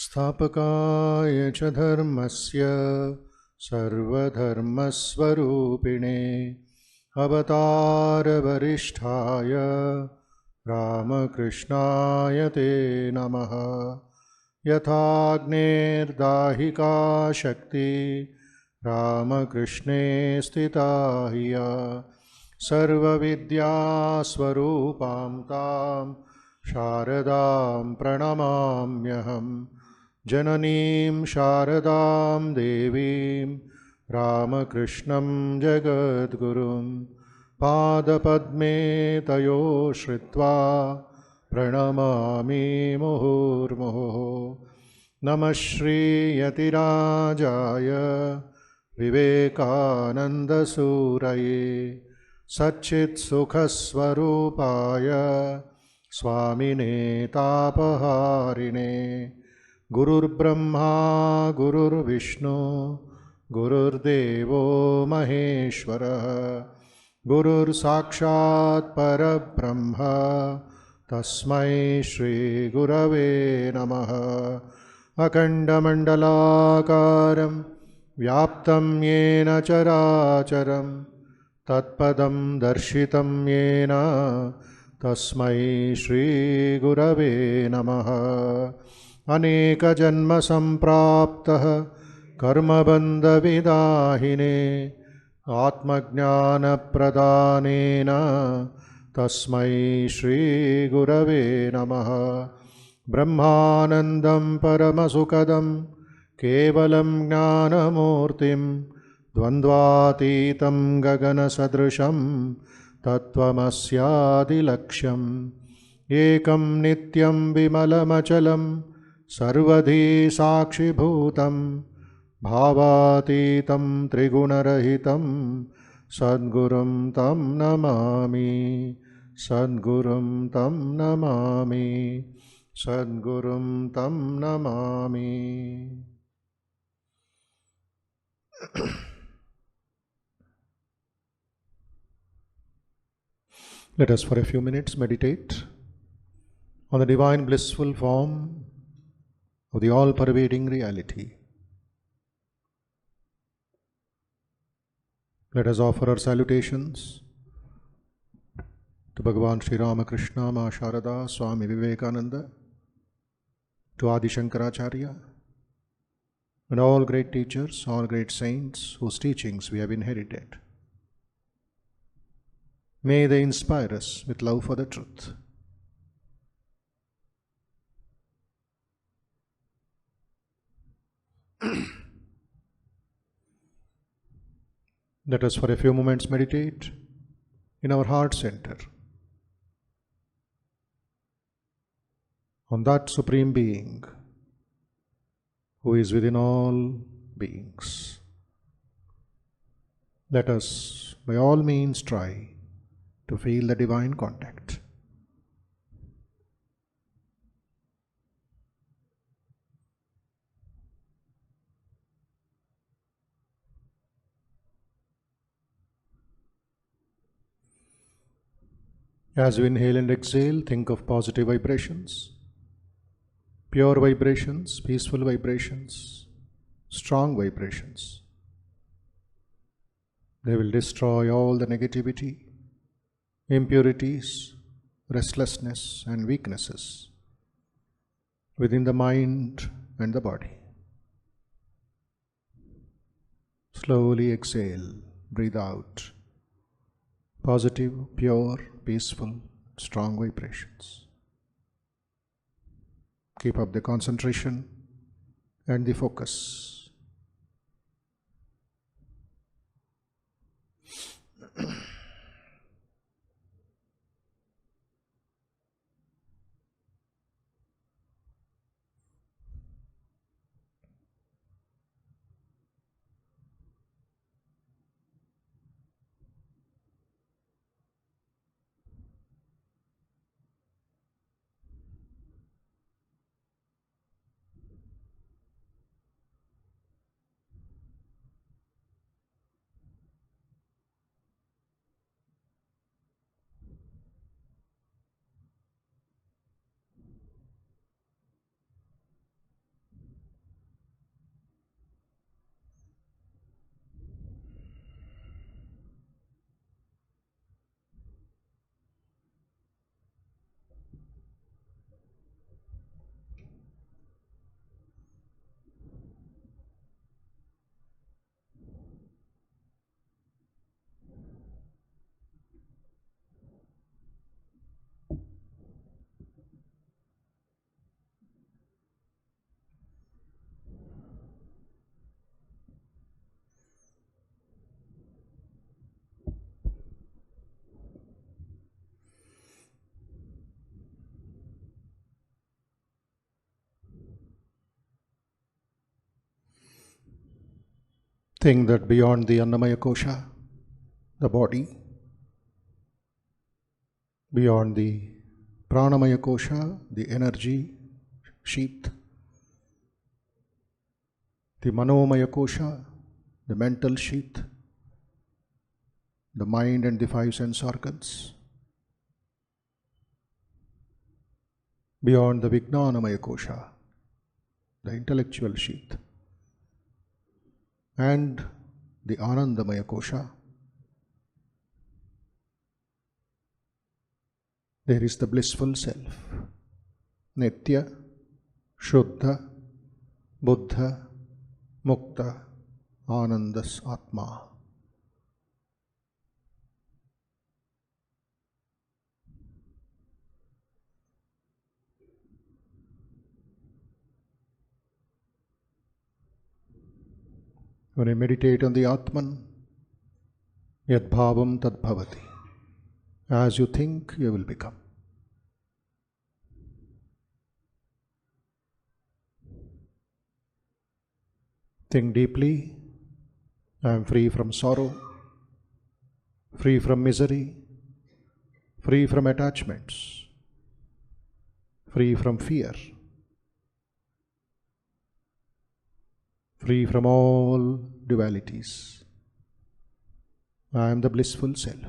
स्थापकाय च धर्मस्य सर्वधर्मस्वरूपिणे अवतारवरिष्ठाय रामकृष्णाय ते नमः। यथाग्नेर्दाहिका शक्ति रामकृष्णे स्थिता हिया सर्वविद्यास्वरूपां तां शारदां प्रणमाम्यहम्। जननीं शारदां देवीं रामकृष्णं जगद्गुरुं पादपद्मे तयो श्रित्वा प्रणमामि मुहुर्मुहुः। नमः श्रीयतिराजाय विवेकानन्दसूरये सच्चित्सुखस्वरूपाय स्वामिने तापहारिणे। गुरुर्ब्रह्मा गुरुर्विष्णु गुरुर्देवो महेश्वरः गुरुर्साक्षात् परब्रह्म तस्मै श्रीगुरवे नमः। अखण्डमण्डलाकारं व्याप्तं येन चराचरं तत्पदं दर्शितं येन तस्मै श्रीगुरवे नमः। अनेकजन्मसम्प्राप्तः कर्मबन्धविदाहिने आत्मज्ञानप्रदानेन तस्मै श्रीगुरवे नमः। ब्रह्मानन्दं परमसुखदं केवलं ज्ञानमूर्तिं द्वन्द्वातीतं गगनसदृशं तत्त्वमस्यादिलक्ष्यम्। एकं नित्यं विमलमचलं सर्वधी साक्षिभूतं भावातीतं त्रिगुणरहितं सद्गुरुं तं नमामि सद्गुरुं तं नमामि सद्गुरुं तं Namami. Let us for a few minutes meditate on the divine blissful form of the all-pervading reality. Let us offer our salutations to Bhagavan Sri Ramakrishna, Ma Sharada, Swami Vivekananda, to Adi Shankaracharya, and all great teachers, all great saints whose teachings we have inherited. May they inspire us with love for the truth. Let us for a few moments meditate in our heart center on that Supreme Being who is within all beings. Let us by all means try to feel the divine contact. As you inhale and exhale, think of positive vibrations, pure vibrations, peaceful vibrations, strong vibrations. They will destroy all the negativity, impurities, restlessness, and weaknesses within the mind and the body. Slowly exhale, breathe out positive, pure, peaceful, strong vibrations. Keep up the concentration and the focus. Think that beyond the Annamaya Kosha, the body, beyond the Pranamaya Kosha, the energy sheath, the Manomaya Kosha, the mental sheath, the mind and the five sense organs, beyond the Vijnanamaya Kosha, the intellectual sheath, and the Anandamaya Kosha, there is the blissful self, Nitya, Shuddha, Buddha, Mukta, Anandas Atma. When you meditate on the Atman, Yad Bhavam Tad Bhavati. As you think, you will become. Think deeply. I am free from sorrow, free from misery, free from attachments, free from fear, free from all dualities. I am the blissful self.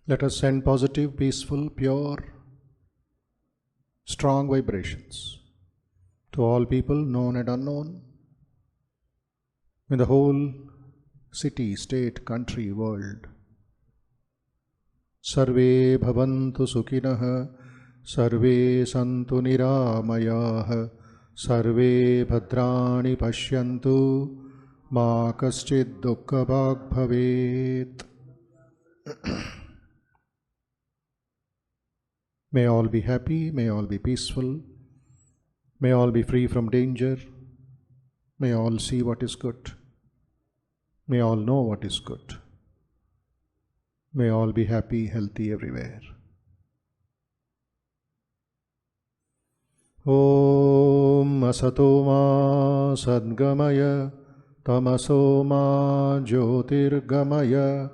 Let us send positive, peaceful, pure, strong vibrations to all people, known and unknown, in the whole city, state, country, world. Sarve bhavantu sukhinah, sarve santu niramayah, sarve bhadrani pashyantu, ma kaschid dukkha bhag bhavet. May all be happy, may all be peaceful, may all be free from danger, may all see what is good, may all know what is good, may all be happy, healthy everywhere. Om Asato Ma Sadgamaya Tamaso Ma Jyotirgamaya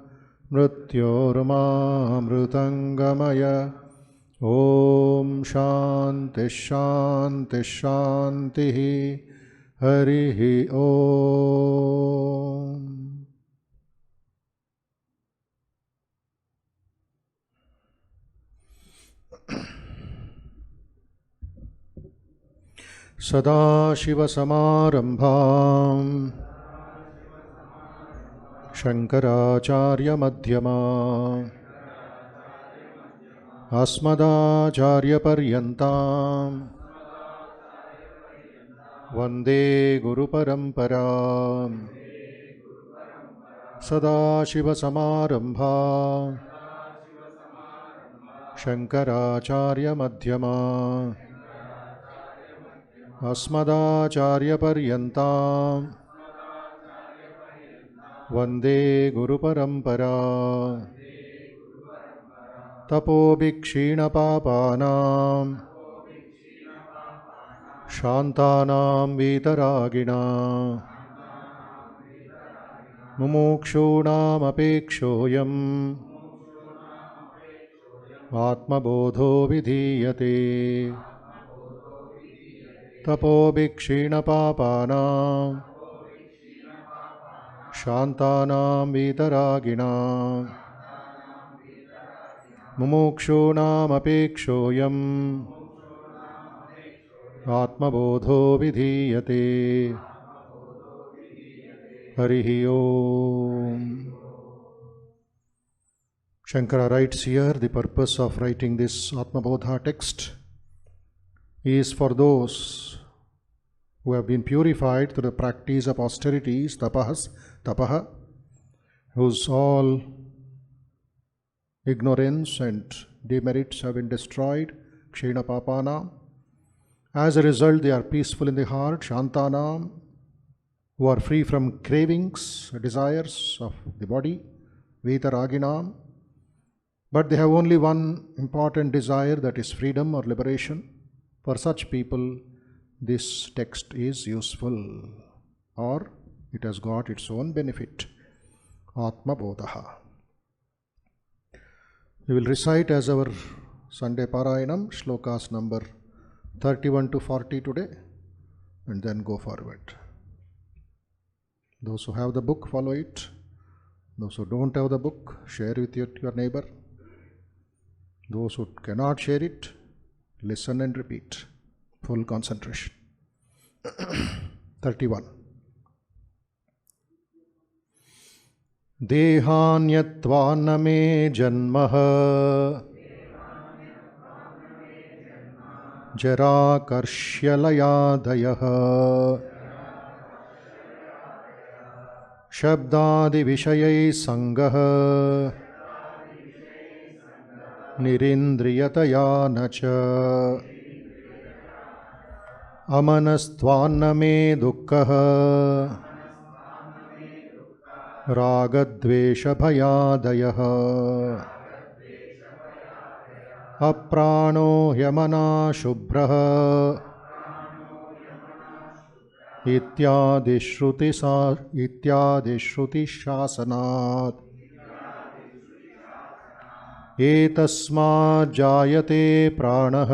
Mrityorma Amrutangamaya Om Shanti Shanti Shanti Harihi Om. Sadashiva Samarambham Shankaracharya Madhyama Asmadacharya Paryantam Vande Guru Paramparam. Sadashiva Samarambham Shankaracharya Madhyama Asmadacharya Paryantam Vande Guru Parampara. Tapo Bhikshina Papanam Shantanam Vitaragina Mumukshunam Apekshoyam Atma Bodho Vidhiyate. Tapo Bhikshina Papanam Shantanam Vitaragina Mumukshunam Apekshoyam Atma Bodho Vidhiyate. Harihi Om. Shankara writes here the purpose of writing this Atma Bodha text is for those who have been purified through the practice of austerities, tapaha, whose all ignorance and demerits have been destroyed, kshena papana. As a result, they are peaceful in the heart, shantanam, who are free from cravings, desires of the body, vitaraginam. But they have only one important desire, that is freedom or liberation. For such people, this text is useful, or it has got its own benefit. ATMA BODHA. We will recite as our Sunday Parayanam, Shlokas number 31 to 40 today, and then go forward. Those who have the book, follow it. Those who don't have the book, share with your neighbor. Those who cannot share it, listen and repeat. Full concentration. 31. Dehanyatva name janmah jara karshyalayadayah shabdadi vishayai sangah nirindriyataya nacha amanastvanname dukkah ragadveshabhayadayah aprano yamana shubhrah ityadi shruti shasanat etasmad jayate pranah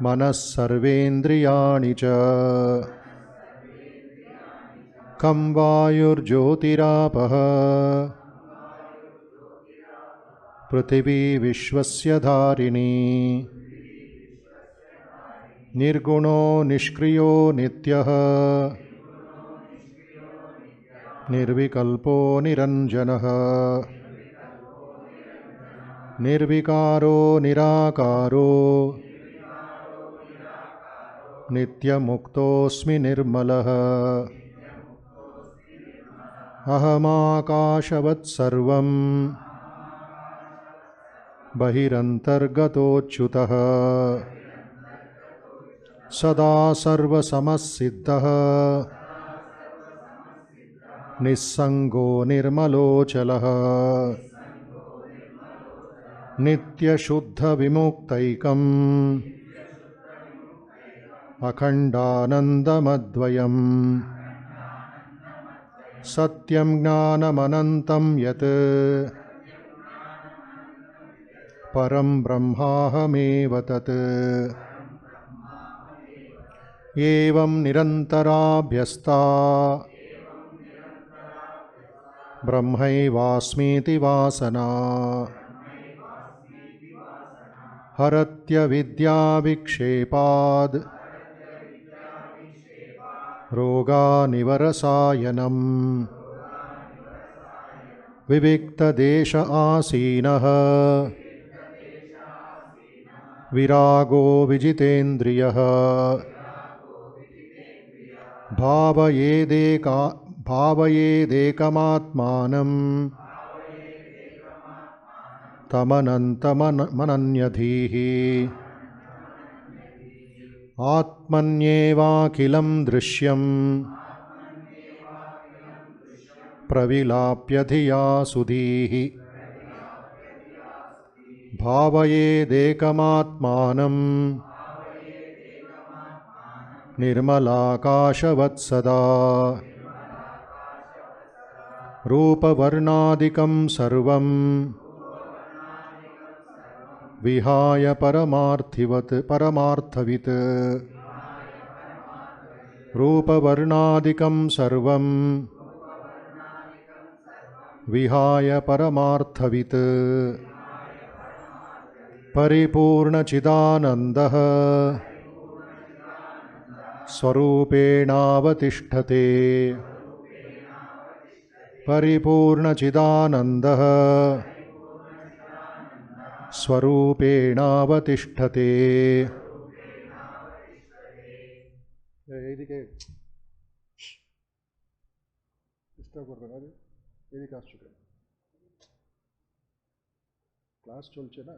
manas sarvendriyani cha kam vayur jyotirapah prithvi vishvasya dharini nirguno nishkriyo nityah nirvikalpo niranjanah nirvikaro nirakaro nityamuktoऽस्मि nirmalah ahamakashavat sarvam bahirantargatochyutah sada sarvasamasiddhah nissango nirmalochalah nityashuddha vimuktaikam akhandanandamadvayam satyam jnanamanantam yat param brahmahameva tat evam nirantarabhyasta brahmaivasmiti vasana haratya vidya vikshepad roga nivarasayanam vivikta desha asinah virago vijitendriyah bhavayedekamatmanam tamanantamananyadhihi atmanyevakilam drishyam pravilapya dhiya sudhihi bhavayedekamatmanam nirmalakashavatsada rupavarnadikam sarvam vihaya paramarthavit rupavarnadikam sarvam vihaya paramarthavit paripurna chidanandah swarupenavatisthate paripurna chidanandah स्वरूपेणावतिष्ठते. এদিকে disturb করবে না, এদিকে আসছো কেন? Class চলছে না।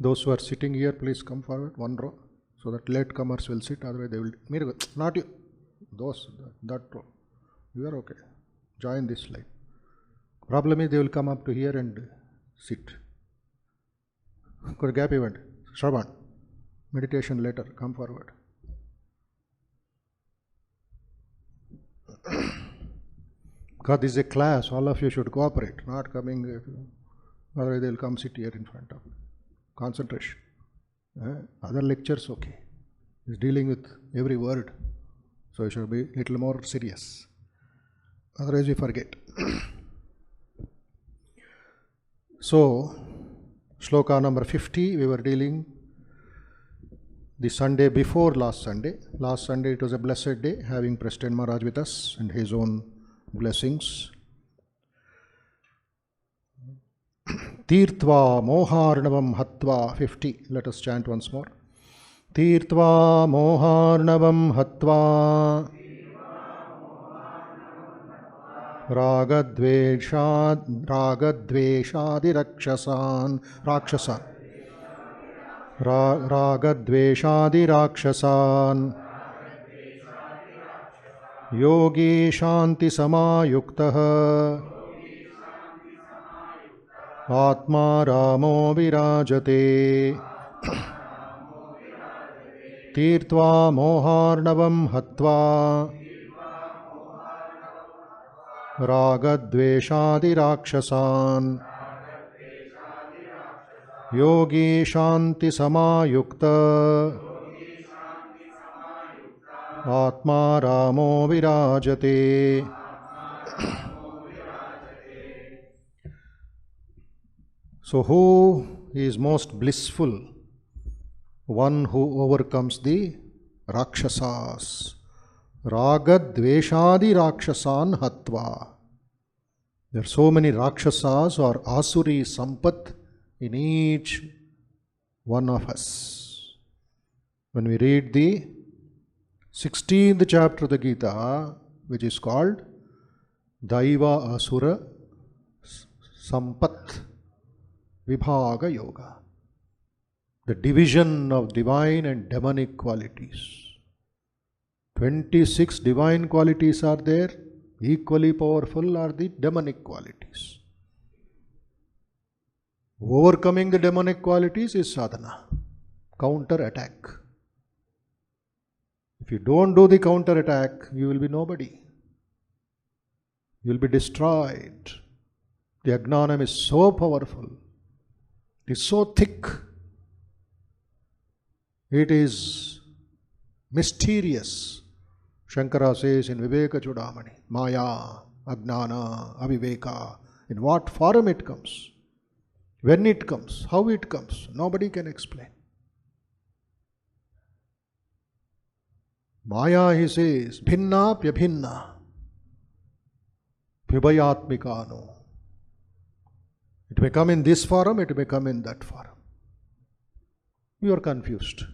Those who are sitting here, please come forward, one row, so that latecomers will sit, otherwise they will, not you, those, that row. You are okay. Join this line. Problem is they will come up to here and sit. Got a gap event. Shravan, meditation later, come forward. Because this is a class, all of you should cooperate, not coming, otherwise they will come sit here in front of you. Concentration. Other lectures, okay. It's dealing with every word. So you should be a little more serious. Otherwise we forget. So, Sloka number 50, we were dealing the Sunday before last Sunday. Last Sunday it was a blessed day, having President Maharaj with us and his own blessings. Tirtva moharnavam hatva 50. Let us chant once more. Tirtva moharnavam hatva ragadveshadi rakshasan yogi shanti samayuktah Atma Ramo Virajate. Tirtva moharnavam hatva ragadveshadi rakshasan yogi shanti samayukta Atma Ramo Virajate. So who is most blissful? One who overcomes the Rakshasas. Ragadveshadi Rakshasan Hatva. There are so many Rakshasas or Asuri Sampat in each one of us. When we read the 16th chapter of the Gita, which is called Daiva Asura Sampat Vibhaga Yoga, the division of divine and demonic qualities. 26 divine qualities are there, equally powerful are the demonic qualities. Overcoming the demonic qualities is sadhana, counter attack. If you don't do the counter attack, you will be nobody. You will be destroyed. The Ajnanam is so powerful. It is so thick. It is mysterious. Shankara says in Viveka Chudamani, Maya, Ajnana, Aviveka, in what form it comes, when it comes, how it comes, nobody can explain. Maya, he says, Bhinna Pyabhinna, Vibhayatmikano. It may come in this form, it may come in that form. You are confused.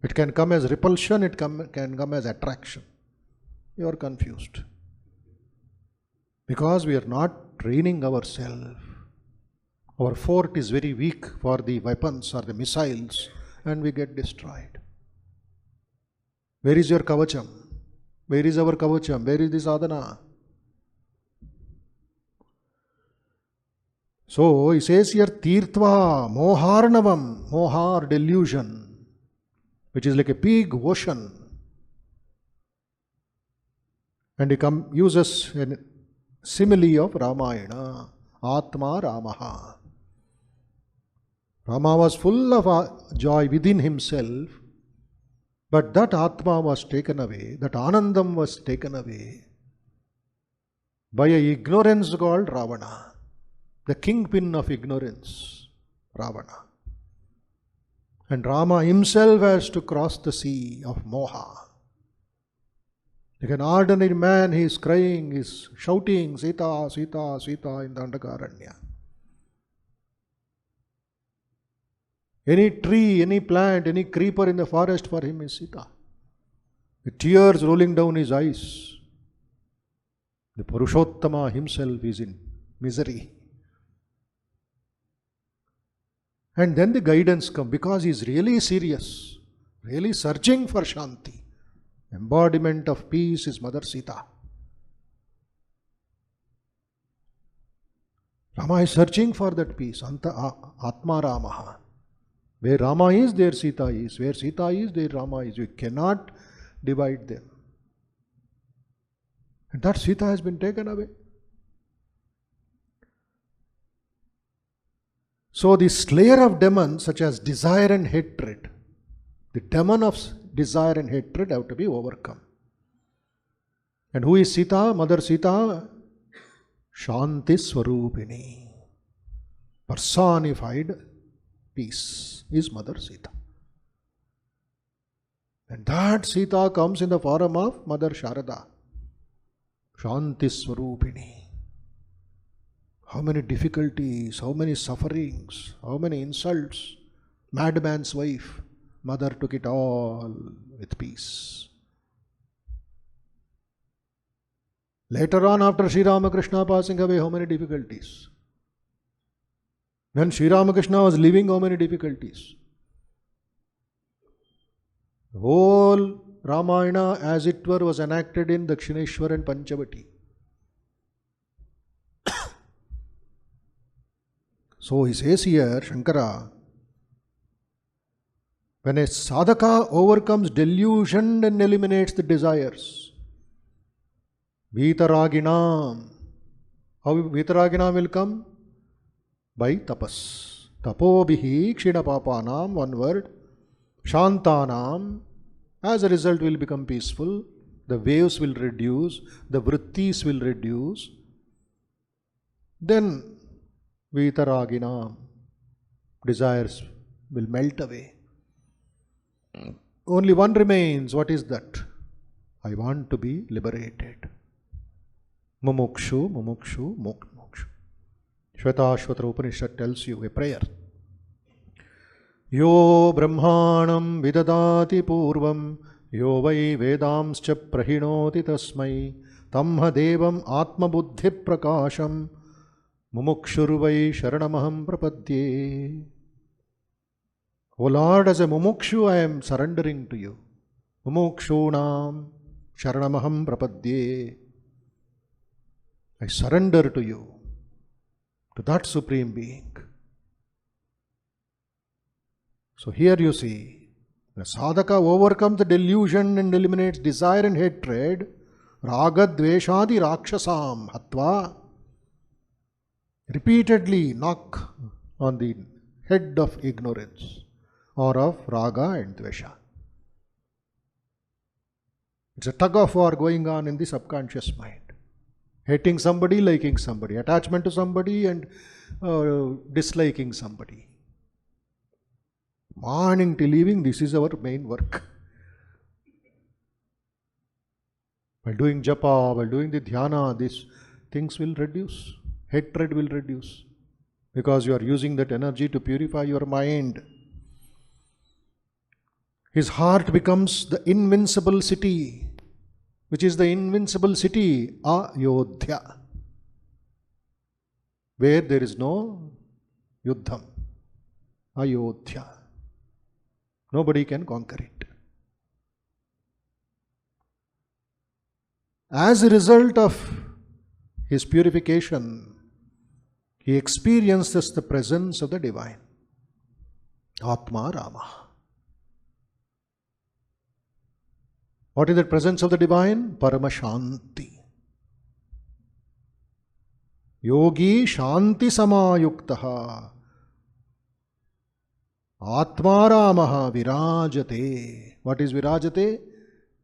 It can come as repulsion, it can come as attraction. You are confused. Because we are not training ourselves. Our fort is very weak for the weapons or the missiles, and we get destroyed. Where is your kavacham? Where is our kavacham? Where is the sadhana? So he says here, Tirtva, Moharnavam, Mohar, delusion, which is like a big ocean. And he uses a simile of Ramayana, Atma Ramaha. Rama was full of joy within himself, but that Atma was taken away, that Anandam was taken away by a ignorance called Ravana. The kingpin of ignorance, Ravana. And Rama himself has to cross the sea of Moha. Like an ordinary man, he is crying, he is shouting, Sita, Sita, Sita in the Dandakaranya. Any tree, any plant, any creeper in the forest for him is Sita. The tears rolling down his eyes. The Purushottama himself is in misery. And then the guidance comes because he is really serious, really searching for Shanti. Embodiment of peace is Mother Sita. Rama is searching for that peace. Atma Ramaha. Where Rama is, there Sita is. Where Sita is, there Rama is. You cannot divide them. And that Sita has been taken away. So the slayer of demons such as desire and hatred, the demon of desire and hatred have to be overcome. And who is Sita? Mother Sita? Shanti Swarupini. Personified peace is Mother Sita. And that Sita comes in the form of Mother Sharada. Shanti Swarupini. How many difficulties, how many sufferings, how many insults. Madman's wife, Mother took it all with peace. Later on, after Sri Ramakrishna passing away, how many difficulties. When Sri Ramakrishna was living, how many difficulties. The whole Ramayana, as it were, was enacted in Dakshineshwar and Panchavati. So he says here, Shankara, when a sadhaka overcomes delusion and eliminates the desires, Vitaraginam, how Vitaraginam will come? By tapas. Tapobihi kshidapapanam, one word. Shantanam, as a result will become peaceful. The waves will reduce, the vrittis will reduce. Then Vitaraginam, desires will melt away. Only one remains. What is that? I want to be liberated. Mumukshu, mumukshu, mokshu. Shvetashvatra Upanishad tells you a prayer. Yo brahmanam vidadati purvam, yo vai vedamscha prahinoti tasmai, tamha devam atma buddhi prakasham, mumukshurvai sharanamaham prapadye. O Lord, as a mumukshu, I am surrendering to you. Mumukshunam sharanamaham prapadye. I surrender to you, to that Supreme Being. So here you see, the sadhaka overcomes the delusion and eliminates desire and hatred. Raga dveshadi rakshasam hatva. Repeatedly knock on the head of ignorance or of raga and dvesha. It's a tug of war going on in the subconscious mind. Hating somebody, liking somebody, attachment to somebody and disliking somebody. Morning till evening, this is our main work. By doing japa, by doing the dhyana, these things will reduce. Hatred will reduce. Because you are using that energy to purify your mind. His heart becomes the invincible city. Which is the invincible city? Ayodhya. Where there is no yuddham. Ayodhya. Nobody can conquer it. As a result of his purification, he experiences the presence of the divine. Atma Rama. What is the presence of the divine? Paramashanti. Yogi Shanti Samayuktaha. Atma Ramaha Virajate. What is Virajate?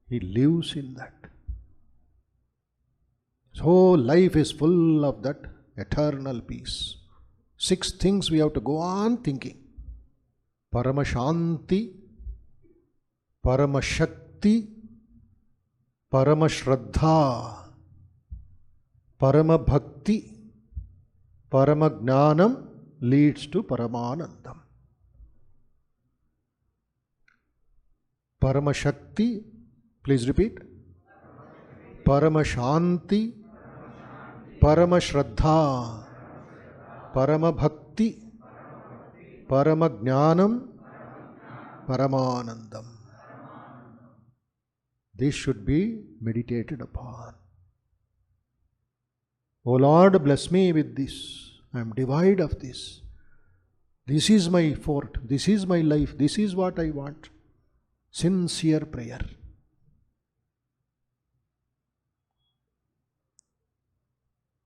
He lives in that. So life is full of that eternal peace. 6 things we have to go on thinking. Paramashanti, Paramashakti, Parama Shraddha, Parama Bhakti, Parama Jnanam leads to Paramanandam. Parama Shakti, please repeat. Parama Shanti, Parama Shraddha, Parama Bhakti, Parama Jnanam, Paramanandam. This should be meditated upon. O Lord, bless me with this. I am devoid of this. This is my fort. This is my life. This is what I want. Sincere prayer.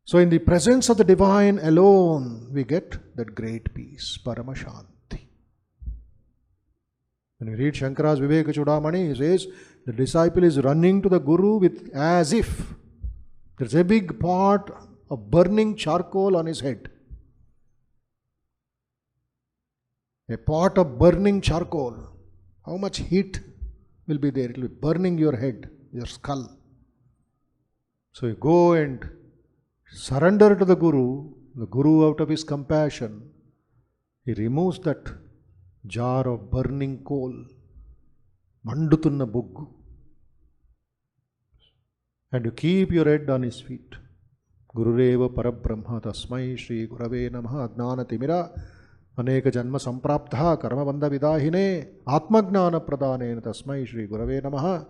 So in the presence of the divine alone, we get that great peace, Paramashanti. When we read Shankara's Viveka Chudamani, he says, the disciple is running to the Guru with as if there's a big pot of burning charcoal on his head. A pot of burning charcoal. How much heat will be there? It will be burning your head, your skull. So you go and surrender to the Guru out of his compassion, he removes that jar of burning coal, mandutunna buggu, and you keep your head on his feet. Gurureva Parabrahma Tasmai Shri Gurave Namaha Ajnanatimira Aneka Janma Sampraptha Karma Bandha Vidahine Atma Jnana Pradhanena Tasmai Shri Gurave Namaha.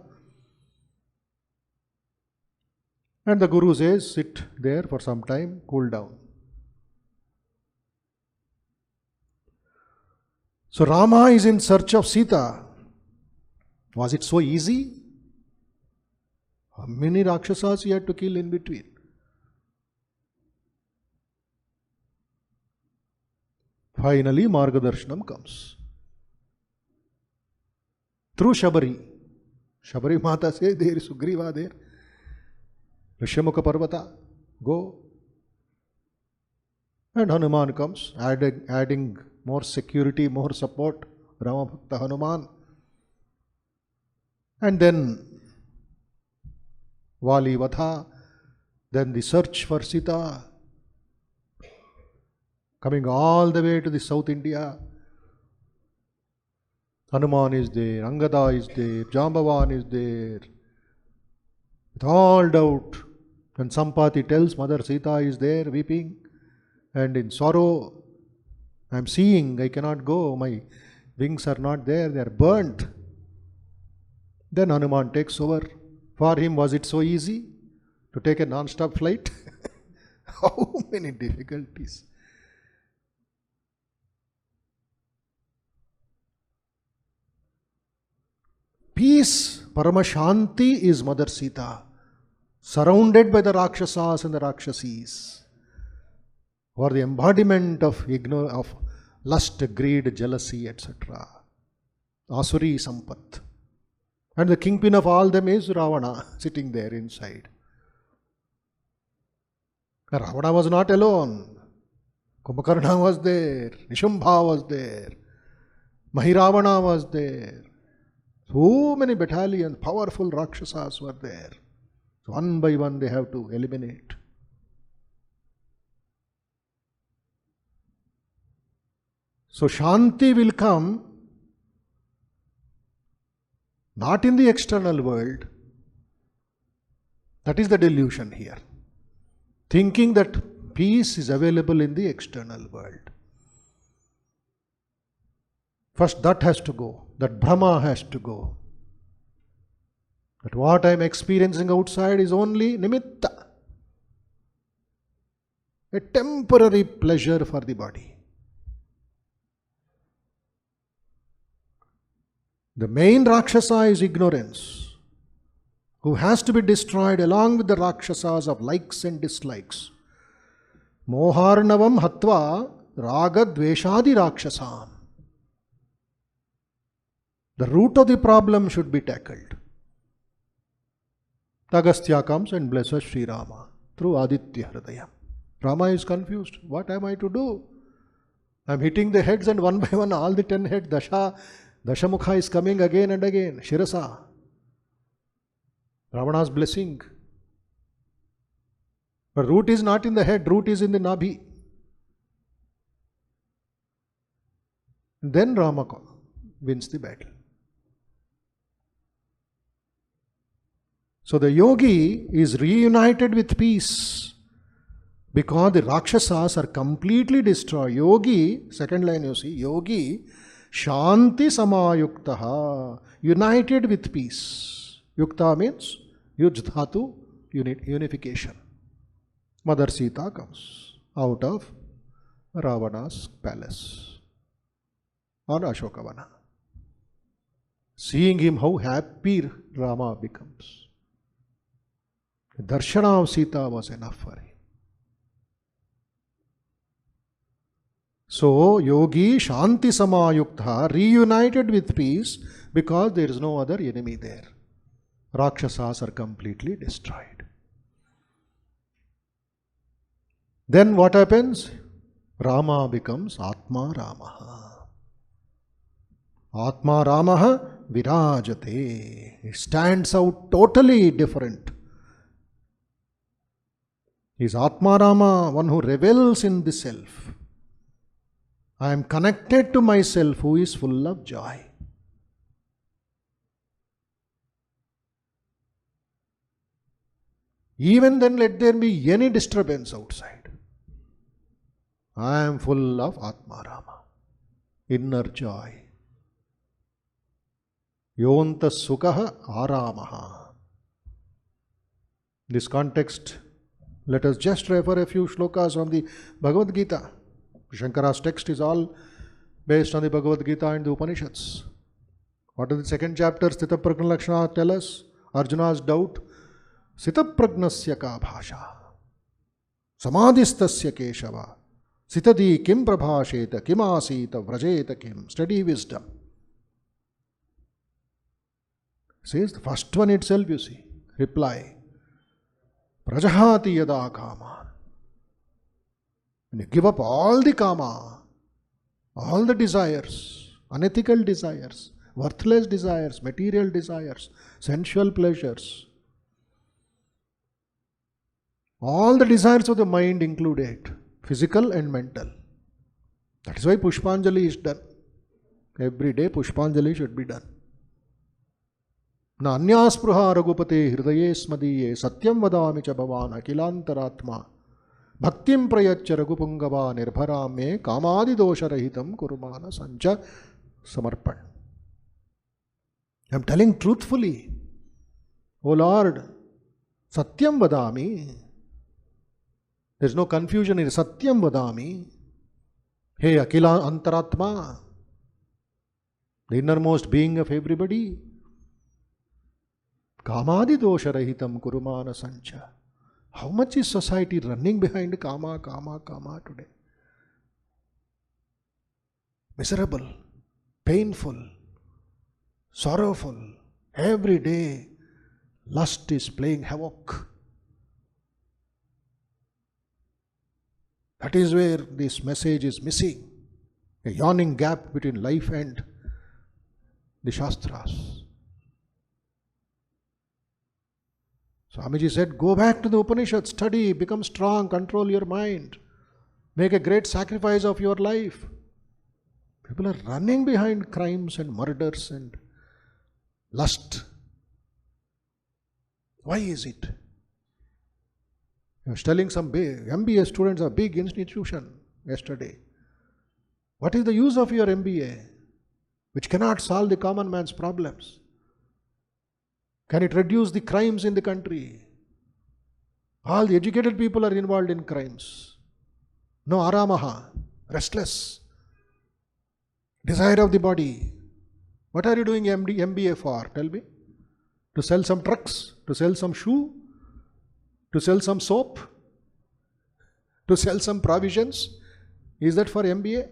And the Guru says, sit there for some time, cool down. So Rama is in search of Sita. Was it so easy? How many Rakshasas he had to kill in between? Finally, Margadarshanam comes. Through Shabari. Shabari Mata says, there is Sugriva there. Rishyamukha Parvata, go. And Hanuman comes, adding more security, more support. Rama Bhakta Hanuman. And then Vali Vatha, then the search for Sita. Coming all the way to the South India. Hanuman is there, Angada is there, Jambavan is there. With all doubt, when Sampati tells Mother Sita is there weeping and in sorrow, I am seeing, I cannot go, my wings are not there, they are burnt. Then Hanuman takes over. For him, was it so easy to take a non-stop flight? How many difficulties. Peace, Paramashanti is Mother Sita, surrounded by the Rakshasas and the Rakshasis, who are the embodiment of lust, greed, jealousy, etc. Asuri Sampat. And the kingpin of all them is Ravana, sitting there inside. Ravana was not alone. Kumbhakarna was there, Nishambha was there, Mahiravana was there. So many battalions, powerful Rakshasas were there. So one by one they have to eliminate. So Shanti will come not in the external world. That is the delusion here. Thinking that peace is available in the external world. First that has to go. That Brahma has to go. That what I am experiencing outside is only nimitta. A temporary pleasure for the body. The main Rakshasa is ignorance, who has to be destroyed along with the Rakshasas of likes and dislikes. Moharnavam hatva raga dveshadi Rakshasam. The root of the problem should be tackled. Agastya comes and blesses Sri Rama through Aditya Hridaya. Rama is confused. What am I to do? I am hitting the heads and one by one all the 10 heads, Dashamukha is coming again and again, Shirasa. Ravana's blessing. But root is not in the head, root is in the Nabhi. Then Rama wins the battle. So the yogi is reunited with peace because the Rakshasas are completely destroyed. Yogi, second line you see, yogi, Shanti Samayuktaha, united with peace. Yukta means Yuj Dhatu, unification. Mother Sita comes out of Ravana's palace or Ashokavana. Seeing him, how happy Rama becomes. The darshana of Sita was enough for him. So, yogi Shanti Samayukta, reunited with peace because there is no other enemy there. Rakshasas are completely destroyed. Then what happens? Rama becomes Atma Ramaha. Atma Ramaha virajate. He stands out totally different. He is Atma Rama, one who revels in the self. I am connected to myself who is full of joy. Even then, let there be any disturbance outside. I am full of Atma Rama, inner joy. Yonta Sukha Aramaha. This context, let us just refer a few shlokas from the Bhagavad Gita. Shankara's text is all based on the Bhagavad Gita and the Upanishads. What does the second chapter, Sthita Prajna Lakshana, tell us? Arjuna's doubt. Sthita Pragnasya ka bhasha. Samadhistasya keshava. Sitadi kim prabhasheta kim asita vrajeta kim. Study wisdom. Says the first one itself, you see. Reply. Prajahati yada kama. When you give up all the kama, all the desires, unethical desires, worthless desires, material desires, sensual pleasures, all the desires of the mind included, physical and mental. That is why Pushpanjali is done. Every day Pushpanjali should be done. Na anyaspruha ragupate hridaye smadiye satyam vadami cha bhavan akilantaratma bhaktim prayaccha ragupungava nirbhara me kamadi dosha rahitam kurumana sancha samarpan. I am telling truthfully, O Lord, satyam vadami. There is no confusion in satyam vadami. Hey akila antaratma, the innermost being of everybody. Kamadi dosha rahitam kurumana sancha. How much is society running behind kama, kama, kama today? Miserable, painful, sorrowful. Every day, lust is playing havoc. That is where this message is missing. A yawning gap between life and the Shastras. Swamiji said, go back to the Upanishad, study, become strong, control your mind. Make a great sacrifice of your life. People are running behind crimes and murders and lust. Why is it? I was telling some MBA students, a big institution yesterday. What is the use of your MBA, which cannot solve the common man's problems? Can it reduce the crimes in the country? All the educated people are involved in crimes. No aramaha, restless, desire of the body. What are you doing MBA for? Tell me. To sell some trucks? To sell some shoe? To sell some soap? To sell some provisions? Is that for MBA?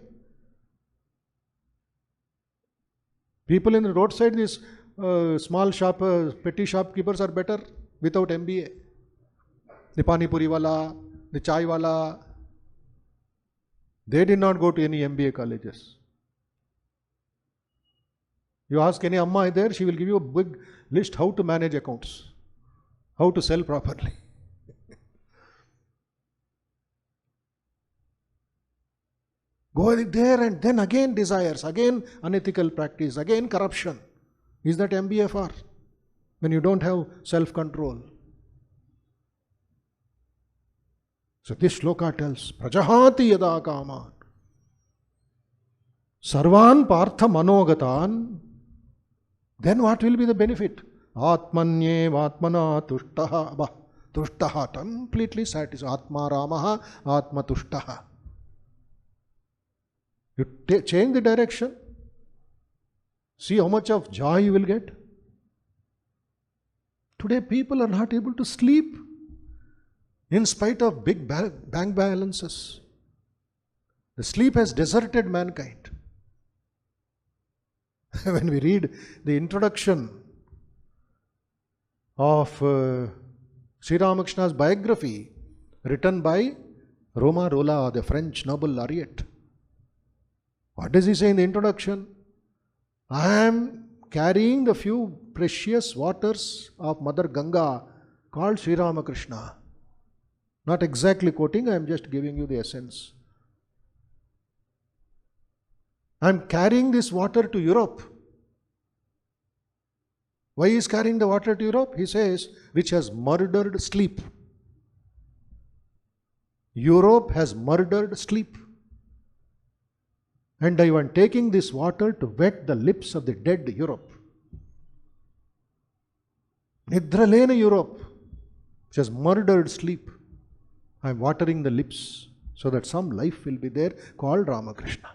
People in the roadside, these small shop, petty shopkeepers are better without MBA. The pani puri wala, the chai wala, they did not go to any MBA colleges. You ask any amma there, she will give you a big list how to manage accounts. how to sell properly. Go there and then again desires, again unethical practice, again corruption. Is that MBFR? When you don't have self-control. So this shloka tells, Prajahati yada kaman. Sarvan partha manogatan. Then what will be the benefit? Atmanye vatmana tushtaha. Tushtaha, completely satisfied. Atma Ramaha, Atma tushtaha. You change the direction. See how much of joy you will get. Today people are not able to sleep in spite of big bank balances. The sleep has deserted mankind. When we read the introduction of Sri Ramakrishna's biography written by Romarola, the French noble laureate, what does he say in the introduction? I am carrying the few precious waters of Mother Ganga called Sri Ramakrishna. Not exactly quoting, I am just giving you the essence. I am carrying this water to Europe. Why is carrying the water to Europe? He says, which has murdered sleep. Europe has murdered sleep. And I am taking this water to wet the lips of the dead Europe. Nidralena Europe, which has murdered sleep. I am watering the lips so that some life will be there called Ramakrishna.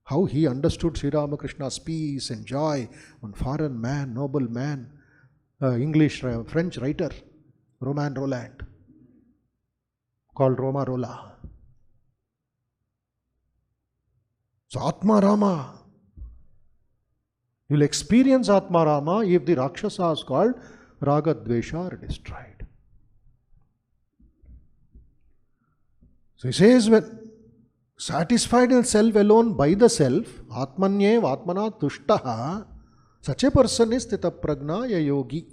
How he understood Sri Ramakrishna's peace and joy, one foreign man, noble man, French writer, Romain Rolland, called Romarola. So Atma Rama, you will experience Atma Rama if the Rakshasas called Raga Dvesha are destroyed. So he says, when satisfied in self alone by the self, Atmanye Vatmana Tushtaha, such a person is Tita Pragna ya yogi.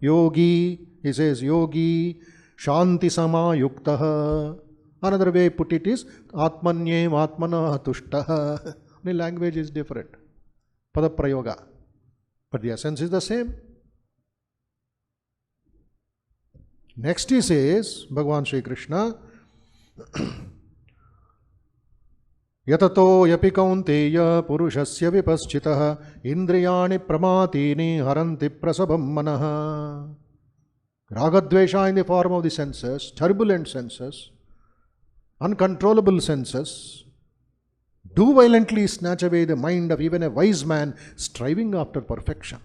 Yogi, he says, yogi, Shanti Sama Yuktaha. Another way put it is Atmanye Vatmana Tushtaha. The language is different. Pada Prayoga. But the essence is the same. Next he says, Bhagavan Shri Krishna, Yatato yapi kaunteya purushasya vipaschitaha indriyani pramatini haranti prasabham manaha. Ragadvesha in the form of the senses, turbulent senses, uncontrollable senses, do violently snatch away the mind of even a wise man striving after perfection.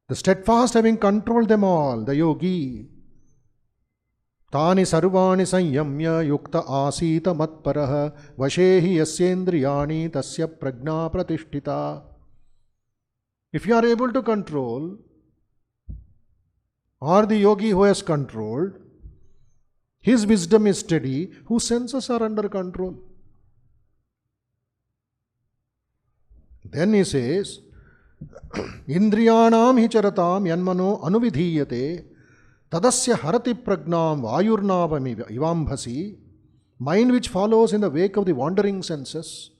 The steadfast having controlled them all, the yogi, Tani sarvani sanyamya yukta asita matparaha vashehi yasyendriyani tasya prajna pratishtita. If you are able to control, or the yogi who has controlled, his wisdom is steady, whose senses are under control. Then he says, Indriyanam hicharatam yanmano anuvidhiyate Tadasya harati pragnam vayurnavami ivambhasi, mind which follows in the wake of the wandering senses,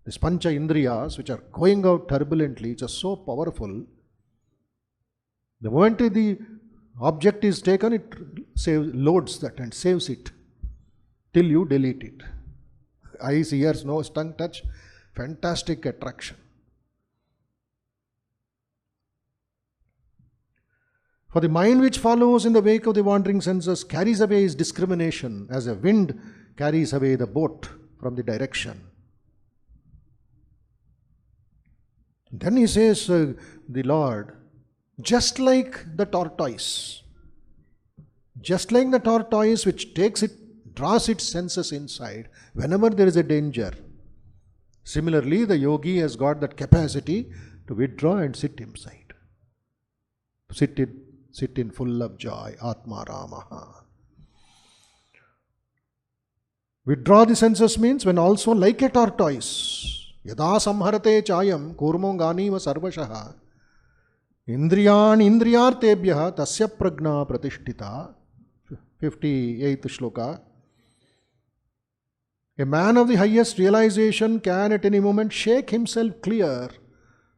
these pancha indriyas which are going out turbulently, which are so powerful. The moment the object is taken, it loads that and saves it till you delete it. Eyes, ears, nose, tongue, touch, fantastic attraction. For the mind which follows in the wake of the wandering senses carries away his discrimination as a wind carries away the boat from the direction. Then he says, the Lord, just like the tortoise which draws its senses inside whenever there is a danger. Similarly, the yogi has got that capacity to withdraw and sit inside. Sit in full of joy, Atma Ramaha. Withdraw the senses means when also like a tortoise, Yada samharate chayam kurmo ganiva sarvashaha. Indriyani indriyartebhyah tasya prajna pratishtita. 58th shloka. A man of the highest realization can at any moment shake himself clear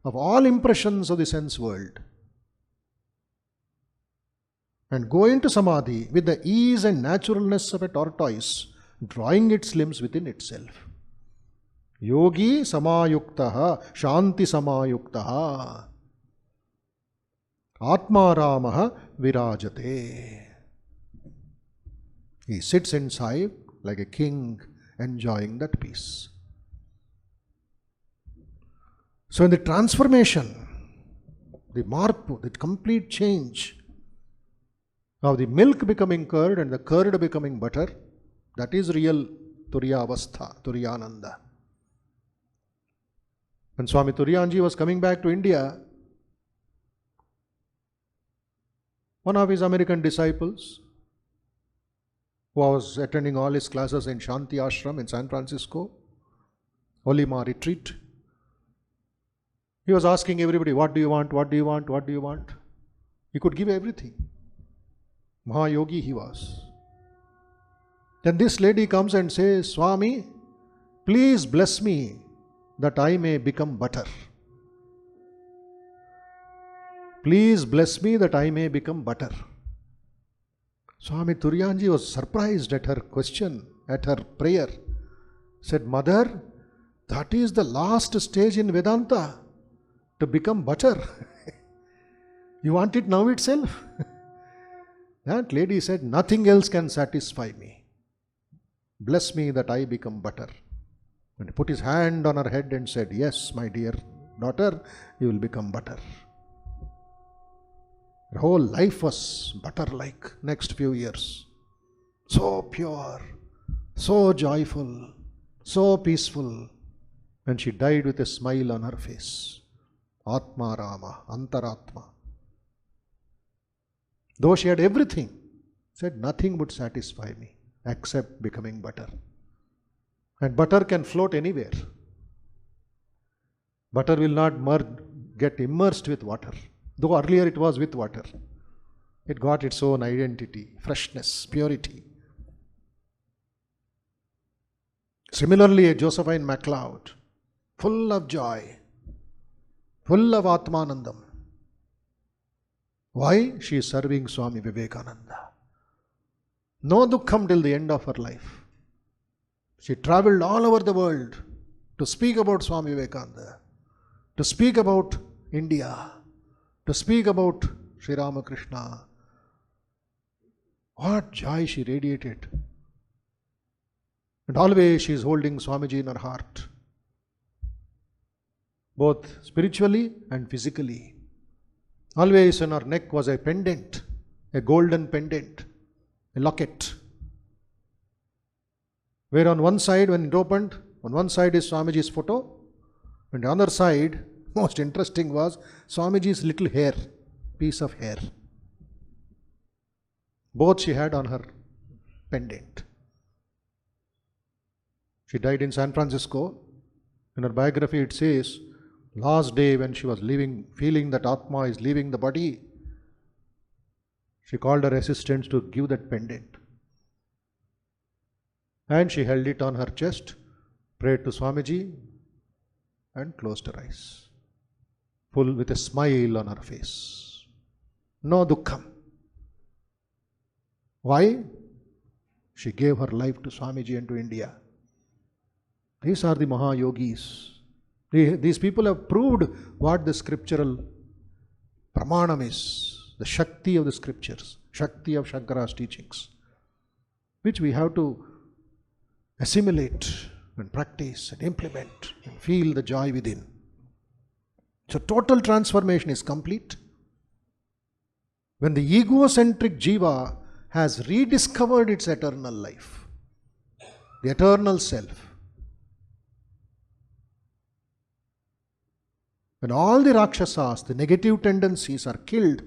of all impressions of the sense world and go into samadhi with the ease and naturalness of a tortoise drawing its limbs within itself. Yogi samayuktaha, shanti samayuktaha, atma ramaha virajate. He sits inside like a king enjoying that peace. So in the transformation, the marpu, the complete change of the milk becoming curd and the curd becoming butter, that is real Turiya Avastha, Turiyananda. When Swami Turiyanji was coming back to India, one of his American disciples, who was attending all his classes in Shanti Ashram in San Francisco, Olima retreat, he was asking everybody, what do you want, what do you want, what do you want? He could give everything. Mahayogi he was. Then this lady comes and says, Swami, please bless me that I may become butter. Please bless me that I may become butter. Swami Turiyanji was surprised at her question, at her prayer. Said, Mother, that is the last stage in Vedanta, to become butter. You want it now itself? That lady said, nothing else can satisfy me. Bless me that I become butter. And he put his hand on her head and said, yes, my dear daughter, you will become butter. Her whole life was butter-like next few years. So pure, so joyful, so peaceful. And she died with a smile on her face. Atma Rama, Antaratma. Though she had everything, said nothing would satisfy me except becoming butter. And butter can float anywhere. Butter will not get immersed with water. Though earlier it was with water. It got its own identity, freshness, purity. Similarly, a Josephine MacLeod, full of joy, full of Atmanandam. Why? She is serving Swami Vivekananda. No dukkham till the end of her life. She travelled all over the world to speak about Swami Vivekananda, to speak about India, to speak about Sri Ramakrishna. What joy she radiated. And always she is holding Swamiji in her heart, both spiritually and physically. Always in her neck was a pendant, a golden pendant, a locket, where on one side, when it opened, on one side is Swamiji's photo, and the other side, most interesting was Swamiji's little hair, piece of hair. Both she had on her pendant. She died in San Francisco. In her biography it says, last day when she was leaving, feeling that Atma is leaving the body, she called her assistants to give that pendant. And she held it on her chest, prayed to Swamiji, and closed her eyes, full with a smile on her face. No dukkham. Why? She gave her life to Swamiji and to India. These are the Mahayogis. These people have proved what the scriptural pramanam is, the Shakti of the scriptures, Shakti of Shankara's teachings, which we have to assimilate and practice and implement and feel the joy within. So total transformation is complete when the egocentric jiva has rediscovered its eternal life, the eternal self. When all the Rakshasas, the negative tendencies are killed,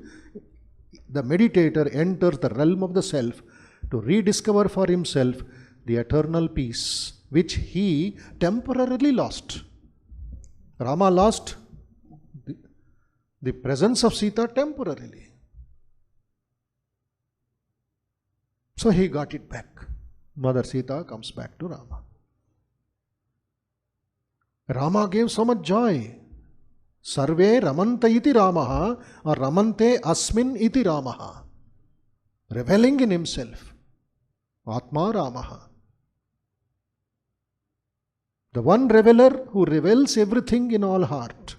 the meditator enters the realm of the self to rediscover for himself the eternal peace which he temporarily lost. Rama lost the presence of Sita temporarily. So he got it back. Mother Sita comes back to Rama. Rama gave so much joy. Sarve ramanta iti Ramaha or ramante asmin iti Ramaha. Reveling in himself. Atma Ramaha. The one reveler who revels everything in all heart.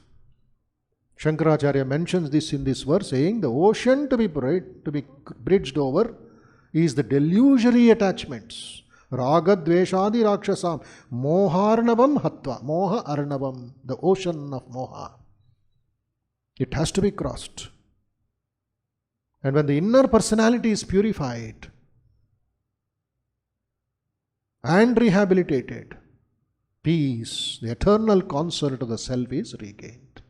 Shankaracharya mentions this in this verse, saying the ocean to be bridged over is the delusory attachments. Raga dveshadi rakshasam moharnavam hatva. Moha arnavam, the ocean of moha. It has to be crossed. And when the inner personality is purified and rehabilitated, peace, the eternal concert of the self is regained.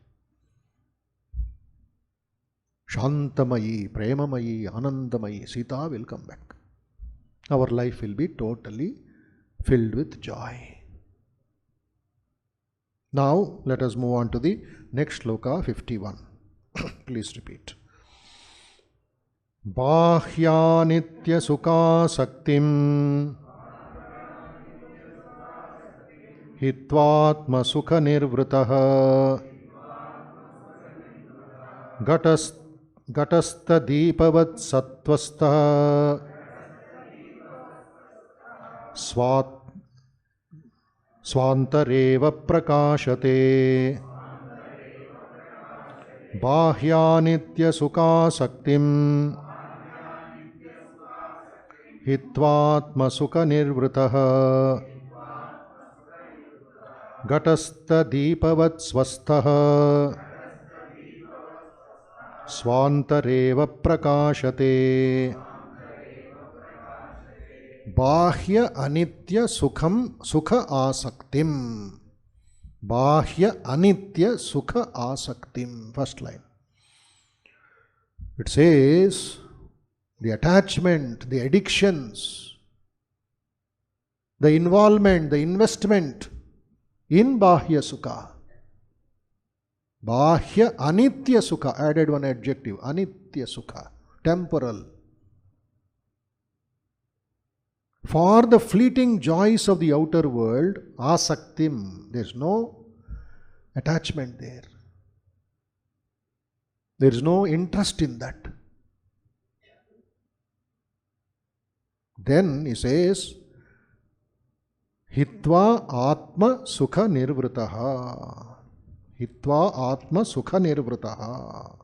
Shantamayi, Premamayi, Anandamayi, Sita will come back. Our life will be totally filled with joy. Now, let us move on to the next sloka, 51. Please repeat. Bahya nitya sukha saktim hitvatma sukha nirvritaha gatastha deepavat sattvastha swantareva prakashate. Bahya nitya sukha saktim hitvatma sukha nirvritaha gatastha deepavat swastha swantareva prakashate. Bahya anitya sukham sukha asaktim. Bahya anitya sukha asaktim. First line. It says the attachment, the addictions, the involvement, the investment in bahya sukha. Bahya anitya sukha, added one adjective, anitya sukha, temporal. For the fleeting joys of the outer world, asaktim, there is no attachment there. There is no interest in that. Then he says, Hitva atma sukha nirvritaha. Hitva atma sukha nirvritaha.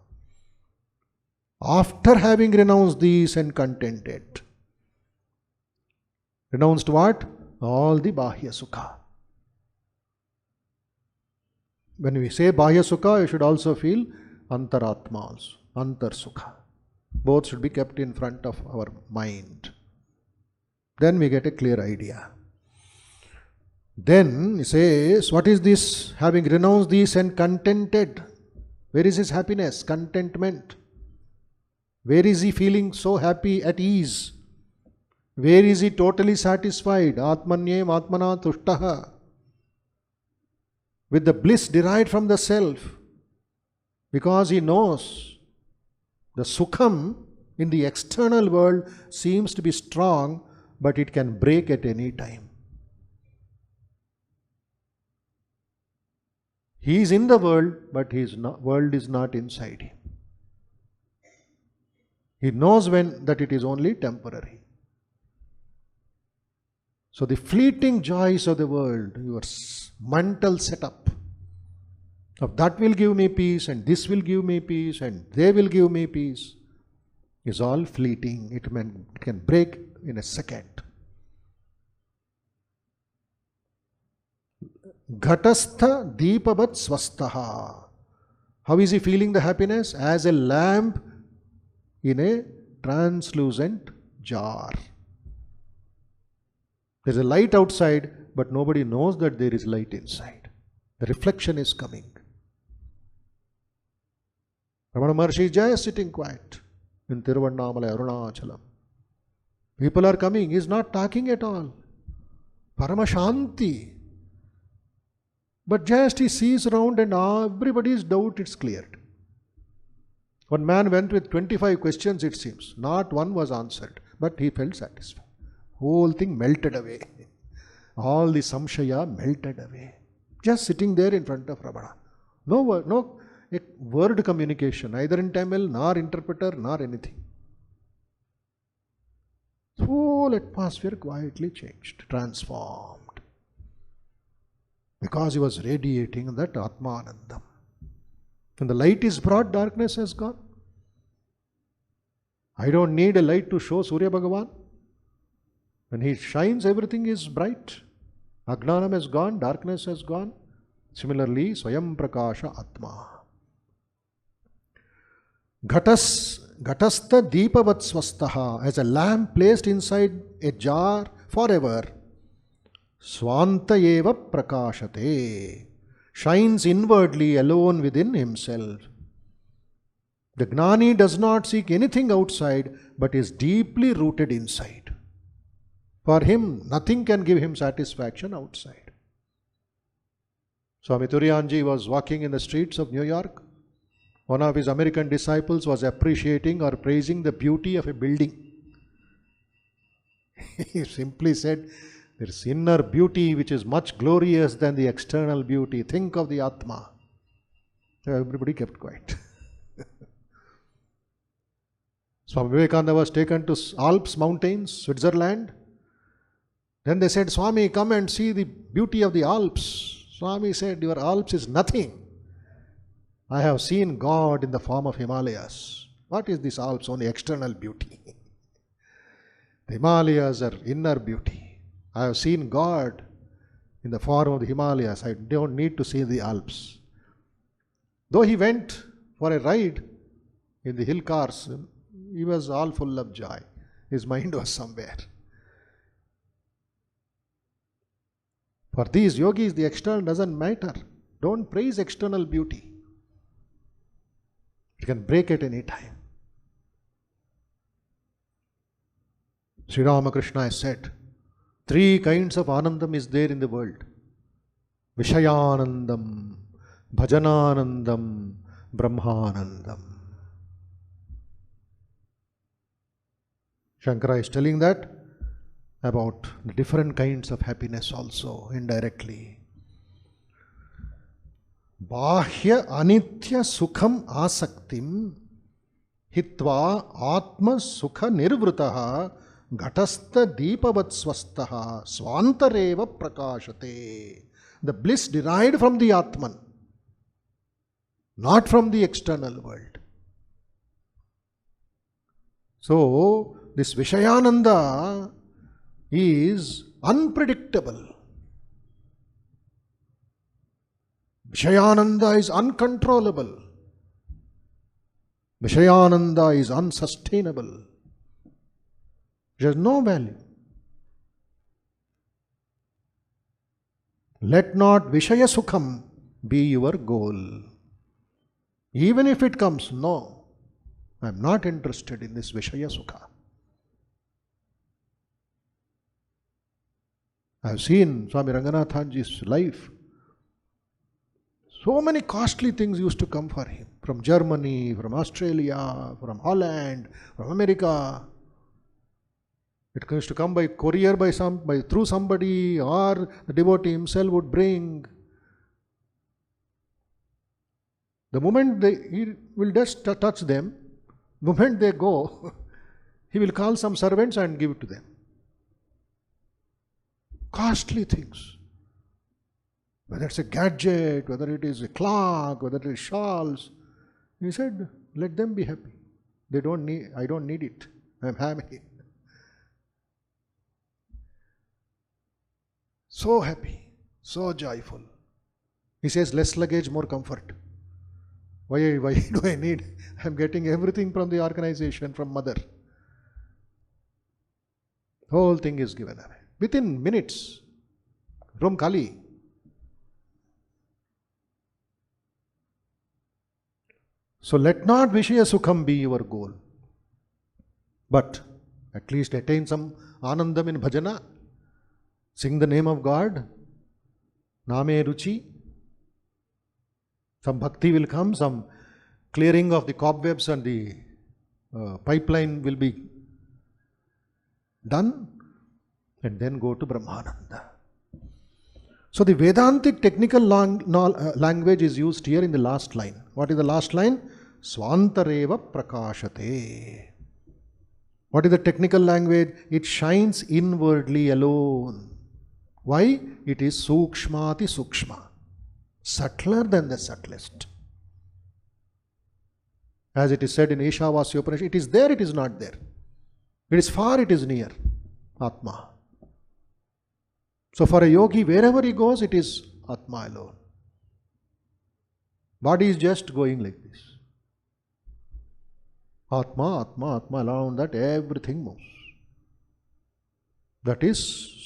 After having renounced these and contented. Renounced what? All the bahya sukha. When we say bahya sukha, you should also feel antaratma also. Antar sukha. Both should be kept in front of our mind. Then we get a clear idea. Then he says, what is this? Having renounced these and contented. Where is his happiness? Contentment. Where is he feeling so happy, at ease? Where is he totally satisfied? Atmanyem atmana tushtaha. With the bliss derived from the self. Because he knows the sukham in the external world seems to be strong, but it can break at any time. He is in the world, but his world is not inside him. He knows that it is only temporary. So the fleeting joys of the world, your mental setup of that will give me peace and this will give me peace and they will give me peace, is all fleeting. It can break in a second. Ghatastha deepavat swastaha. How is he feeling the happiness? As a lamp in a translucent jar. There is a light outside, but nobody knows that there is light inside. The reflection is coming. Ramana Maharshi is just sitting quiet in Tiruvannamalai, Arunachalam. People are coming. He is not talking at all. Paramashanti. But just he sees around and everybody's doubt is cleared. One man went with 25 questions, it seems. Not one was answered, but he felt satisfied. Whole thing melted away. All the samshaya melted away. Just sitting there in front of Ramana. No word communication, either in Tamil, nor interpreter, nor anything. Whole atmosphere quietly changed, transformed. Because he was radiating that Atmanandam. When the light is brought, darkness has gone. I don't need a light to show Surya Bhagavan. When he shines, everything is bright. Ajnanam has gone, darkness has gone. Similarly, Swayam Prakasha Atma. Ghatastha Deepavat Swastaha, as a lamp placed inside a jar forever. Swanta eva prakashate, shines inwardly alone within himself. The Gnani does not seek anything outside, but is deeply rooted inside. For him, nothing can give him satisfaction outside. Swami Turiyanji was walking in the streets of New York. One of his American disciples was appreciating or praising the beauty of a building. He simply said, there is inner beauty which is much glorious than the external beauty. Think of the Atma. So everybody kept quiet. Swami Vivekananda was taken to Alps mountains, Switzerland. Then they said, Swami, come and see the beauty of the Alps. Swami said, your Alps is nothing. I have seen God in the form of Himalayas. What is this Alps? Only external beauty. The Himalayas are inner beauty. I have seen God in the form of the Himalayas. I don't need to see the Alps. Though he went for a ride in the hill cars, he was all full of joy. His mind was somewhere. For these yogis, the external doesn't matter. Don't praise external beauty. It can break at any time. Sri Ramakrishna has said, 3 kinds of anandam is there in the world. Vishayanandam, Bhajananandam, Brahmanandam. Shankara is telling that about the different kinds of happiness also, indirectly. Bahya anitya sukham asaktim hitva atma sukha nirvrutaha ghatastha deepavat swastaha swantareva prakashate. The bliss derived from the Atman, not from the external world. So, this Vishayananda is unpredictable. Vishayananda is uncontrollable. Vishayananda is unsustainable. It has no value. Let not Vishaya Sukham be your goal. Even if it comes, no, I am not interested in this Vishaya Sukha. I have seen Swami Ranganathanji's life. So many costly things used to come for him. From Germany, from Australia, from Holland, from America. It used to come by courier, through somebody, or the devotee himself would bring. The moment he will just touch them, the moment they go, he will call some servants and give it to them. Costly things. Whether it's a gadget, whether it is a clock, whether it is shawls. He said, let them be happy. I don't need it. I'm happy. So happy, so joyful. He says, less luggage, more comfort. Why do I need? I'm getting everything from the organization, from mother. Whole thing is given away. Within minutes, room khali. So let not Vishaya Sukham be your goal. But at least attain some anandam in bhajana. Sing the name of God. Name Ruchi. Some bhakti will come, some clearing of the cobwebs and the pipeline will be done, and then go to Brahmananda. So the Vedantic technical language is used here in the last line. What is the last line? Swantareva prakashate. What is the technical language? It shines inwardly alone. Why? It is sukshmati sukshma, subtler than the subtlest. As it is said in Ishavasya Upanishad, it is there, it is not there. It is far, it is near. Atma. So for a yogi, wherever he goes, it is Atma alone. Body is just going like this. Atma, Atma, Atma, around that everything moves. That is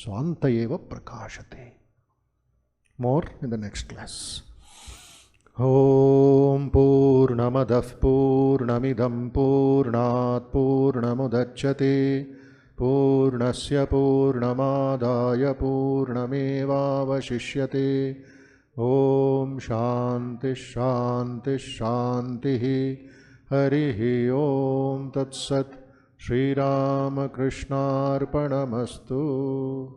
Swantayeva Prakashate. More in the next class. Om Purnamadav Purnamidam Purnat Purnamudachyate Purnasya Purnamadaya Purnamevavashishyate. Om Shanti Shanti Shanti. Harihi Om Tat Sat. Shri Ramakrishna Arpanamastu.